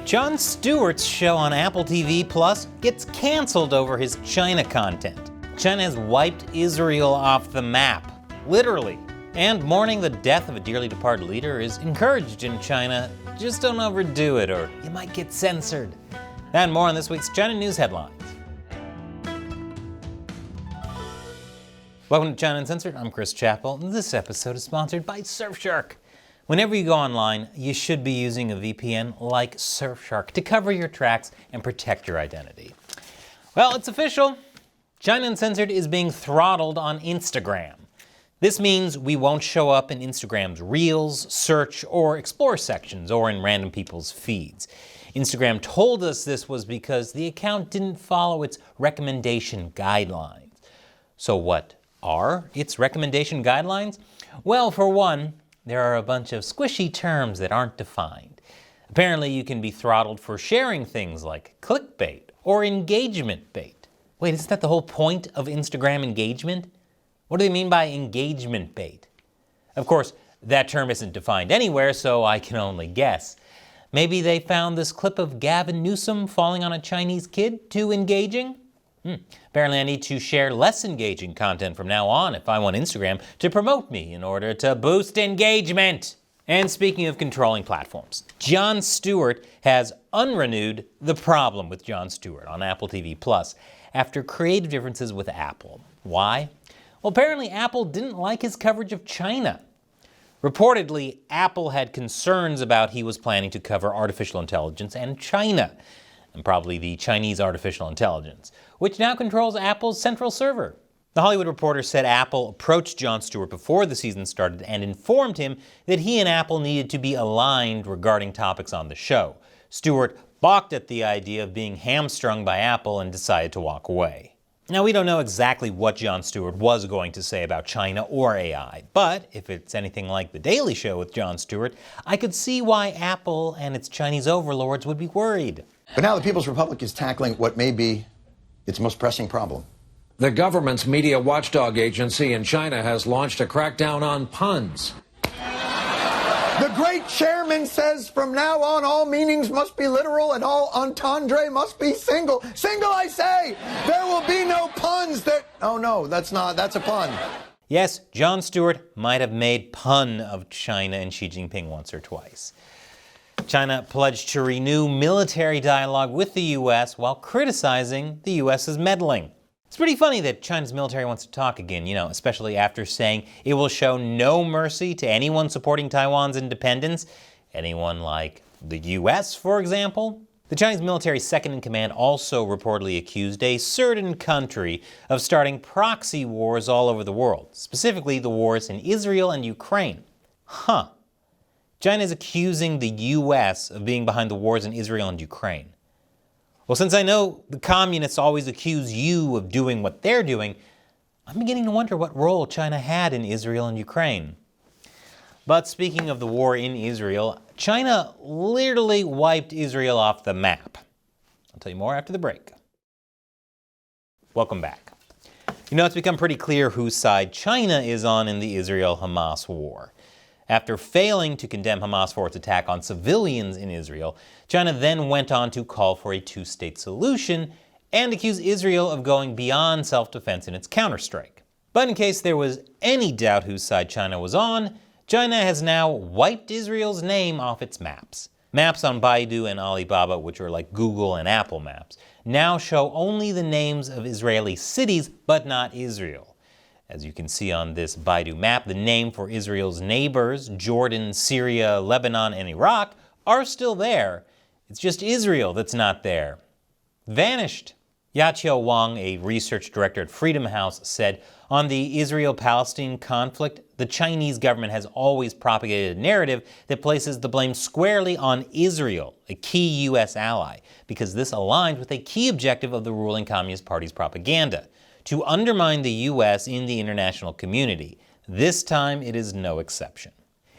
Jon Stewart's show on Apple TV Plus gets canceled over his China content. China has wiped Israel off the map, literally. And mourning the death of a dearly departed leader is encouraged in China. Just don't overdo it or you might get censored. That and more on this week's China News Headlines. Welcome to China Uncensored. I'm Chris Chappell, and this episode is sponsored by Surfshark. Whenever you go online, you should be using a VPN like Surfshark to cover your tracks and protect your identity. Well, it's official. China Uncensored is being throttled on Instagram. This means we won't show up in Instagram's Reels, Search, or Explore sections, or in random people's feeds. Instagram told us this was because the account didn't follow its recommendation guidelines. So what are its recommendation guidelines? Well, for one, there are a bunch of squishy terms that aren't defined. Apparently, you can be throttled for sharing things like clickbait or engagement bait. Wait, isn't that the whole point of Instagram engagement? What do they mean by engagement bait? Of course, that term isn't defined anywhere, so I can only guess. Maybe they found this clip of Gavin Newsom falling on a Chinese kid too engaging? Apparently I need to share less engaging content from now on if I want Instagram to promote me in order to boost engagement. And speaking of controlling platforms, Jon Stewart has unrenewed The Problem with Jon Stewart on Apple TV Plus after creative differences with Apple. Why? Well, apparently Apple didn't like his coverage of China. Reportedly, Apple had concerns about he was planning to cover artificial intelligence and China, and probably the Chinese artificial intelligence, which now controls Apple's central server. The Hollywood Reporter said Apple approached Jon Stewart before the season started and informed him that he and Apple needed to be aligned regarding topics on the show. Stewart balked at the idea of being hamstrung by Apple and decided to walk away. Now, we don't know exactly what Jon Stewart was going to say about China or AI, but if it's anything like The Daily Show with Jon Stewart, I could see why Apple and its Chinese overlords would be worried. But now the People's Republic is tackling what may be its most pressing problem. The government's media watchdog agency in China has launched a crackdown on puns. The great chairman says from now on all meanings must be literal and all entendre must be single. Single, I say! There will be no puns that... Oh no, that's a pun. Yes, Jon Stewart might have made pun of China and Xi Jinping once or twice. China pledged to renew military dialogue with the U.S. while criticizing the U.S.'s meddling. It's pretty funny that China's military wants to talk again, especially after saying it will show no mercy to anyone supporting Taiwan's independence. Anyone like the U.S., for example? The Chinese military's second-in-command also reportedly accused a certain country of starting proxy wars all over the world, specifically the wars in Israel and Ukraine. China is accusing the U.S. of being behind the wars in Israel and Ukraine. Well, since I know the communists always accuse you of doing what they're doing, I'm beginning to wonder what role China had in Israel and Ukraine. But speaking of the war in Israel, China literally wiped Israel off the map. I'll tell you more after the break. Welcome back. It's become pretty clear whose side China is on in the Israel-Hamas war. After failing to condemn Hamas for its attack on civilians in Israel, China then went on to call for a two-state solution and accuse Israel of going beyond self-defense in its counterstrike. But in case there was any doubt whose side China was on, China has now wiped Israel's name off its maps. Maps on Baidu and Alibaba, which are like Google and Apple Maps, now show only the names of Israeli cities, but not Israel. As you can see on this Baidu map, the name for Israel's neighbors, Jordan, Syria, Lebanon, and Iraq, are still there. It's just Israel that's not there. Vanished. Yaqiu Wang, a research director at Freedom House, said, on the Israel-Palestine conflict, the Chinese government has always propagated a narrative that places the blame squarely on Israel, a key U.S. ally, because this aligns with a key objective of the ruling Communist Party's propaganda: to undermine the U.S. in the international community. This time, it is no exception.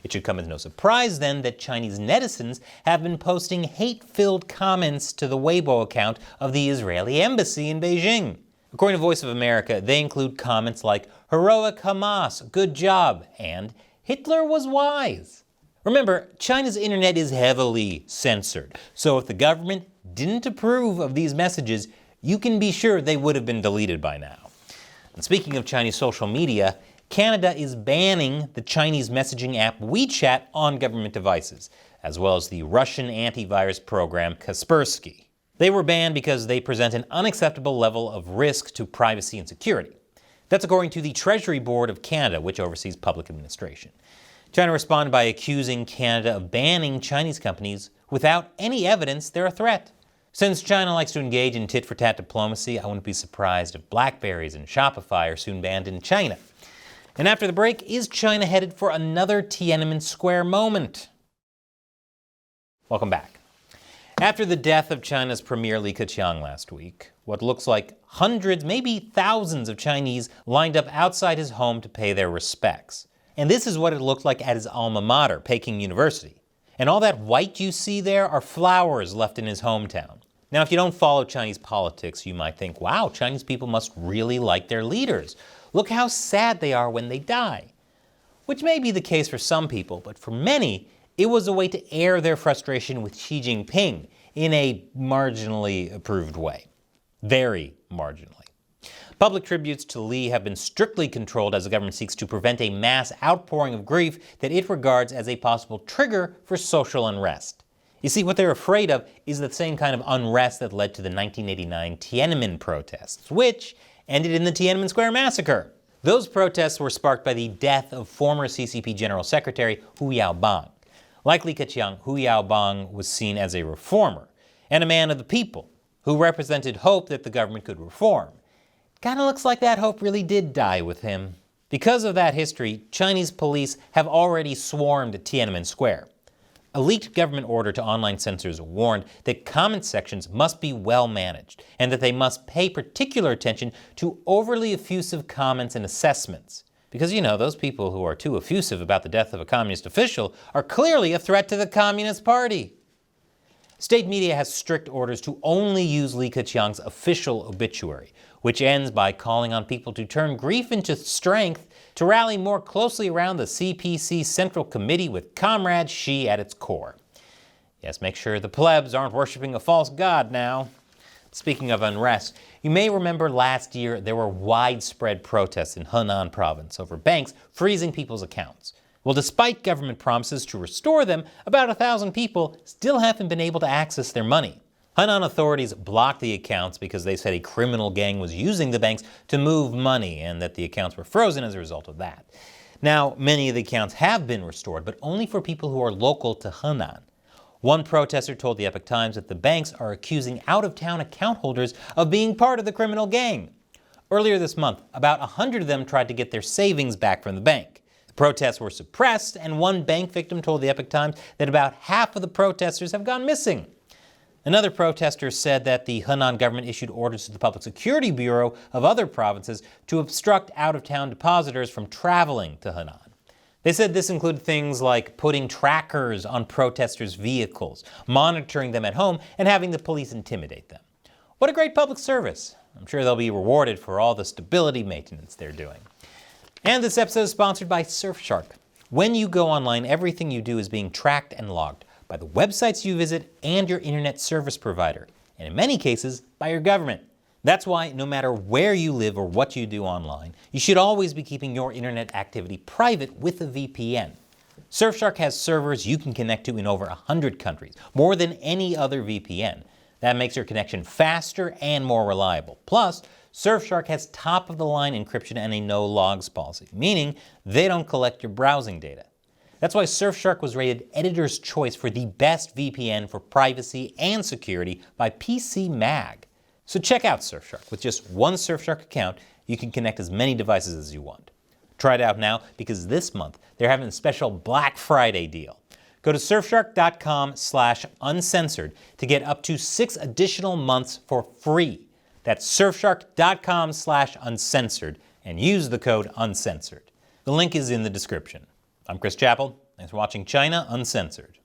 It should come as no surprise, then, that Chinese netizens have been posting hate-filled comments to the Weibo account of the Israeli embassy in Beijing. According to Voice of America, they include comments like, "Heroic Hamas, good job," and "Hitler was wise." Remember, China's internet is heavily censored, so if the government didn't approve of these messages, you can be sure they would have been deleted by now. And speaking of Chinese social media, Canada is banning the Chinese messaging app WeChat on government devices, as well as the Russian antivirus program Kaspersky. They were banned because they present an unacceptable level of risk to privacy and security. That's according to the Treasury Board of Canada, which oversees public administration. China responded by accusing Canada of banning Chinese companies without any evidence they're a threat. Since China likes to engage in tit-for-tat diplomacy, I wouldn't be surprised if BlackBerries and Shopify are soon banned in China. And after the break, is China headed for another Tiananmen Square moment? Welcome back. After the death of China's Premier Li Keqiang last week, what looks like hundreds, maybe thousands of Chinese lined up outside his home to pay their respects. And this is what it looked like at his alma mater, Peking University. And all that white you see there are flowers left in his hometown. Now, if you don't follow Chinese politics, you might think, wow, Chinese people must really like their leaders. Look how sad they are when they die. Which may be the case for some people, but for many, it was a way to air their frustration with Xi Jinping in a marginally approved way. Very marginally. Public tributes to Li have been strictly controlled as the government seeks to prevent a mass outpouring of grief that it regards as a possible trigger for social unrest. You see, what they're afraid of is the same kind of unrest that led to the 1989 Tiananmen protests, which ended in the Tiananmen Square massacre. Those protests were sparked by the death of former CCP General Secretary Hu Yaobang. Like Li Keqiang, Hu Yaobang was seen as a reformer and a man of the people who represented hope that the government could reform. Kinda looks like that hope really did die with him. Because of that history, Chinese police have already swarmed Tiananmen Square. A leaked government order to online censors warned that comment sections must be well managed and that they must pay particular attention to overly effusive comments and assessments. Because, you know, those people who are too effusive about the death of a communist official are clearly a threat to the Communist Party. State media has strict orders to only use Li Keqiang's official obituary, which ends by calling on people to turn grief into strength to rally more closely around the CPC Central Committee with Comrade Xi at its core. Yes, make sure the plebs aren't worshiping a false god now. Speaking of unrest, you may remember last year there were widespread protests in Henan province over banks freezing people's accounts. Well, despite government promises to restore them, about 1,000 people still haven't been able to access their money. Henan authorities blocked the accounts because they said a criminal gang was using the banks to move money and that the accounts were frozen as a result of that. Now, many of the accounts have been restored, but only for people who are local to Henan. One protester told the Epoch Times that the banks are accusing out-of-town account holders of being part of the criminal gang. Earlier this month, about 100 of them tried to get their savings back from the bank. The protests were suppressed, and one bank victim told the Epoch Times that about half of the protesters have gone missing. Another protester said that the Henan government issued orders to the Public Security Bureau of other provinces to obstruct out-of-town depositors from traveling to Henan. They said this included things like putting trackers on protesters' vehicles, monitoring them at home, and having the police intimidate them. What a great public service. I'm sure they'll be rewarded for all the stability maintenance they're doing. And this episode is sponsored by Surfshark. When you go online, everything you do is being tracked and logged by the websites you visit and your internet service provider, and in many cases, by your government. That's why no matter where you live or what you do online, you should always be keeping your internet activity private with a VPN. Surfshark has servers you can connect to in over 100 countries, more than any other VPN. That makes your connection faster and more reliable. Plus, Surfshark has top-of-the-line encryption and a no-logs policy, meaning they don't collect your browsing data. That's why Surfshark was rated Editor's Choice for the best VPN for privacy and security by PC Mag. So check out Surfshark. With just one Surfshark account, you can connect as many devices as you want. Try it out now because this month they're having a special Black Friday deal. Go to surfshark.com/uncensored to get up to 6 additional months for free. That's surfshark.com/uncensored and use the code uncensored. The link is in the description. I'm Chris Chappell. Thanks for watching China Uncensored.